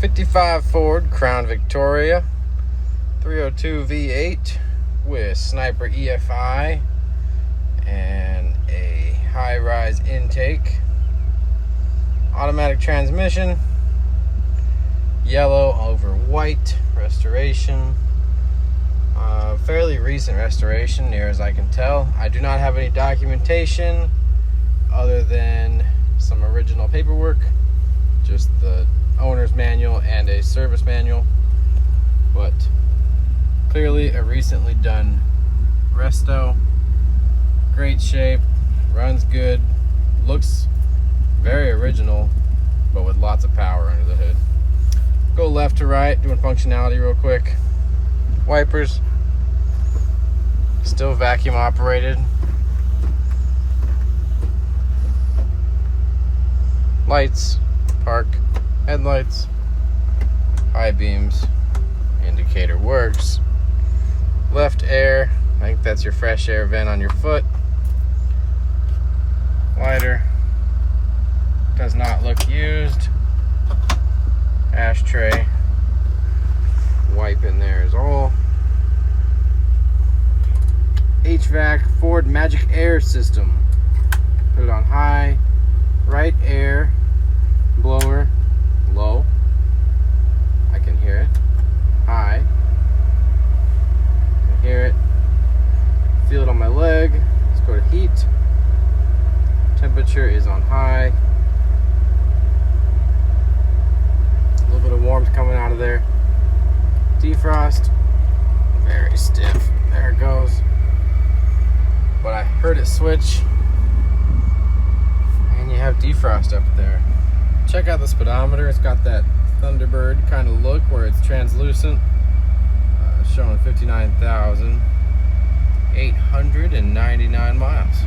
55 Ford Crown Victoria 302 V8 with Sniper EFI and a high-rise intake. Automatic transmission, yellow over white restoration. Fairly recent restoration, near as I can tell. I do not have any documentation other than some original paperwork, just the owner's manual and a service manual, but clearly a recently done resto. Great shape, runs good, looks very original, but with lots of power under the hood. Go left to right, doing functionality real quick. Wipers, still vacuum operated. Lights, park, headlights, high beams, indicator works. Left air, I think that's your fresh air vent on your foot. Lighter, does not look used. Ashtray, wipe in there is all. HVAC, Ford Magic Air system. Put it on high, right air, blower, low. I can hear it. High, I can hear it. Feel it on my leg. Let's go to heat. Temperature is on high. A little bit of warmth coming out of there. Defrost, very stiff. There it goes. But I heard it switch, and you have defrost up there. Check out the speedometer. It's got that Thunderbird kind of look where it's translucent, showing 59,899 miles.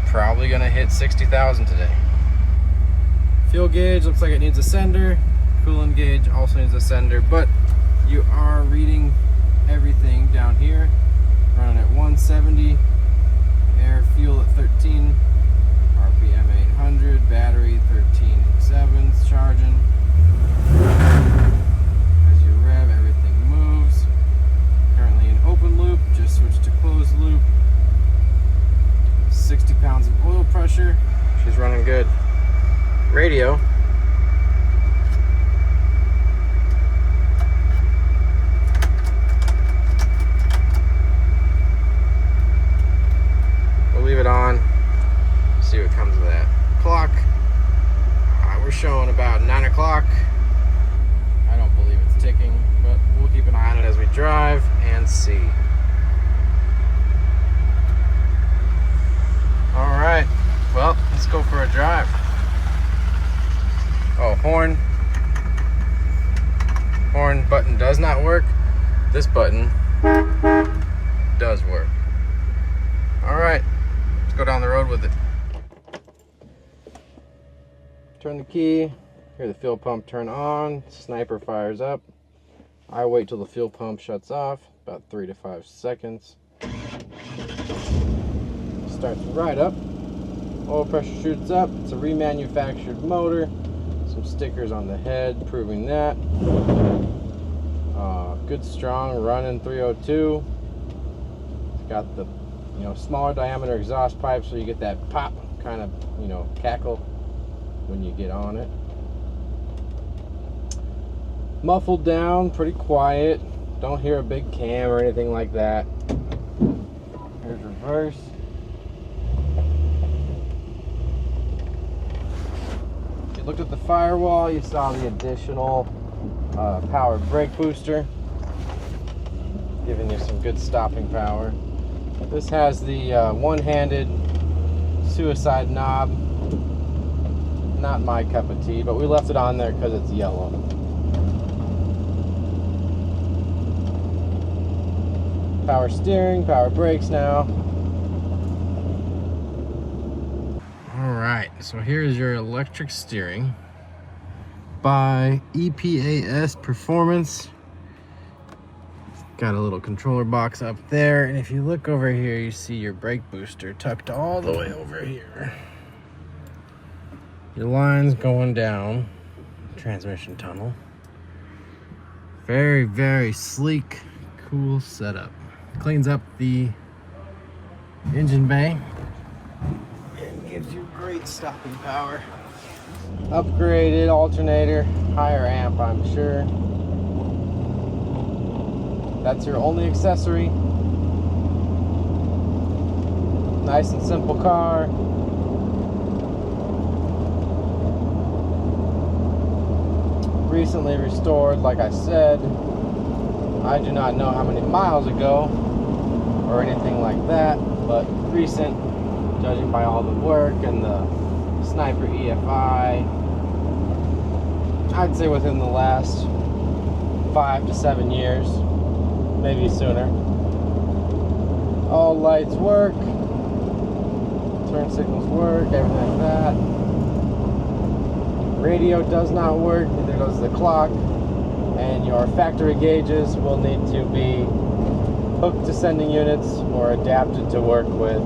Probably gonna hit 60,000 today. Fuel gauge looks like it needs a sender. Coolant gauge also needs a sender, but you are reading everything down here. Running at 170, air fuel at 13, RPM 800, battery 13.7, charging. As you rev, everything moves. Currently in open loop, just switched to closed loop. 60 pounds of oil pressure. She's running good. Radio. We'll leave it on. See what comes of that. Clock. We're showing about 9 o'clock. I don't believe it's ticking, but we'll keep an eye on it as we drive and see. Alright, well, let's go for a drive. Oh, horn. Horn button does not work. This button does work. Alright, let's go down the road with it. Turn the key, hear the fuel pump turn on, Sniper fires up. I wait till the fuel pump shuts off, about 3 to 5 seconds. Starts right up. Oil pressure shoots up. It's a remanufactured motor. Some stickers on the head proving that. Good strong running 302. It's got the smaller diameter exhaust pipe, so you get that pop kind of cackle when you get on it. Muffled down, pretty quiet. Don't hear a big cam or anything like that. Here's reverse. If you looked at the firewall, you saw the additional powered brake booster, giving you some good stopping power. This has the one-handed suicide knob. Not my cup of tea, but we left it on there because it's yellow. Power steering, power brakes now. Alright, so here's your electric steering by EPAS Performance. Got a little controller box up there, and if you look over here, you see your brake booster tucked all the way over here. Your line's going down transmission tunnel. Very, very sleek, cool setup. Cleans up the engine bay and gives you great stopping power. Upgraded alternator, higher amp, I'm sure. That's your only accessory. Nice and simple car. Recently restored, like I said. I do not know how many miles ago or anything like that, but recent, judging by all the work and the Sniper EFI. I'd say within the last 5 to 7 years, maybe sooner. All lights work, turn signals work, everything like that. Radio does not work, neither does the clock, and your factory gauges will need to be hooked to sending units or adapted to work with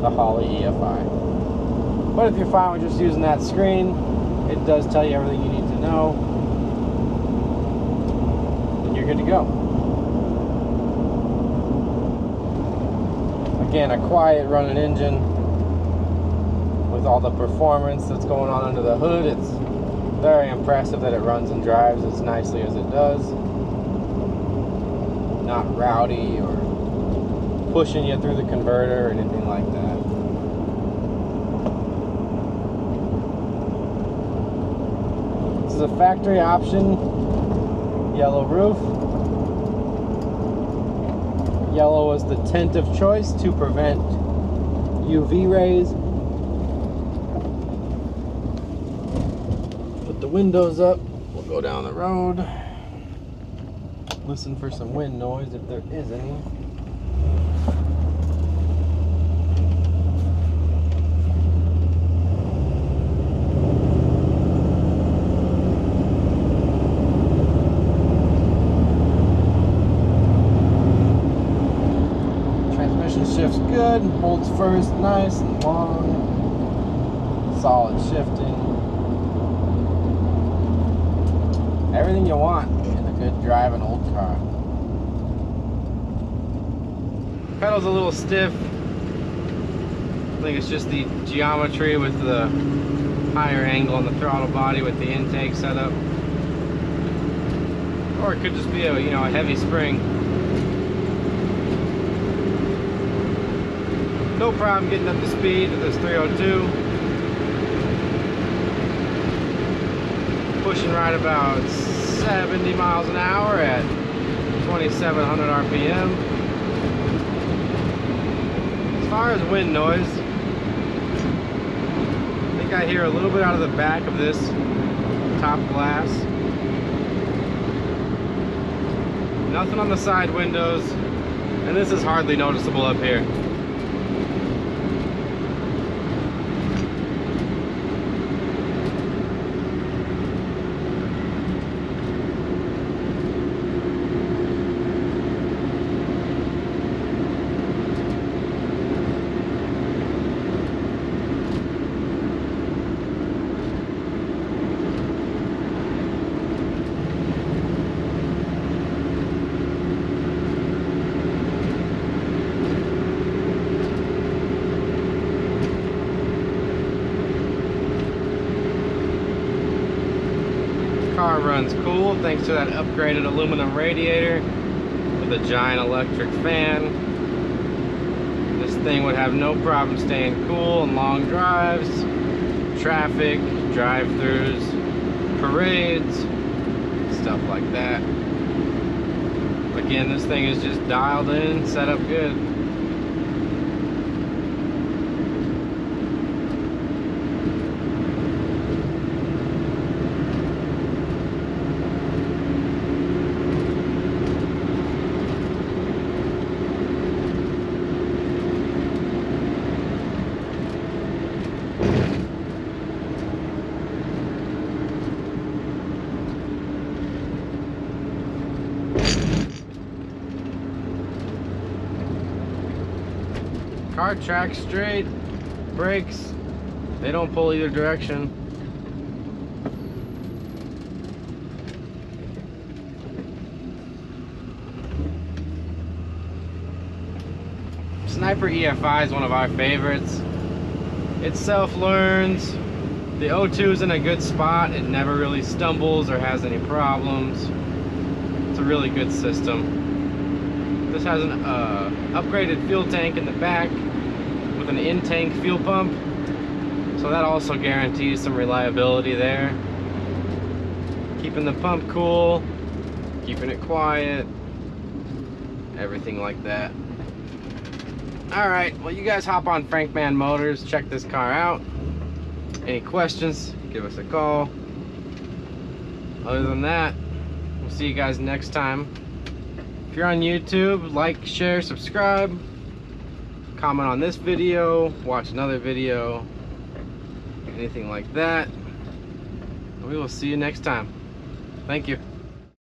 the Holley EFI. But if you're fine with just using that screen, it does tell you everything you need to know, and you're good to go. Again, a quiet running engine with all the performance that's going on under the hood. It's very impressive that it runs and drives as nicely as it does. Not rowdy or pushing you through the converter or anything like that. This is a factory option yellow roof. Yellow was the tint of choice to prevent UV rays. Put the windows up. We'll go down the road. Listen for some wind noise if there is any. Shifts good, holds first nice and long, solid shifting. Everything you want in a good driving old car. Pedal's a little stiff. I think it's just the geometry with the higher angle on the throttle body with the intake setup. Or it could just be a heavy spring. No problem getting up to speed with this 302. Pushing right about 70 miles an hour at 2,700 RPM. As far as wind noise, I think I hear a little bit out of the back of this top glass. Nothing on the side windows, and this is hardly noticeable up here. Car runs cool thanks to that upgraded aluminum radiator with a giant electric fan. This thing would have no problem staying cool on long drives, traffic, drive-throughs, parades, stuff like that. Again, this thing is just dialed in, set up good. Car tracks straight, brakes, they don't pull either direction. Hyper EFI is one of our favorites. It self-learns. The O2 is in a good spot. It never really stumbles or has any problems. It's a really good system. This has an upgraded fuel tank in the back with an in-tank fuel pump. So that also guarantees some reliability there. Keeping the pump cool, keeping it quiet, everything like that. Alright, well you guys hop on Frankman Motors, check this car out. Any questions, give us a call. Other than that, we'll see you guys next time. If you're on YouTube, like, share, subscribe. Comment on this video, watch another video, anything like that. We will see you next time. Thank you.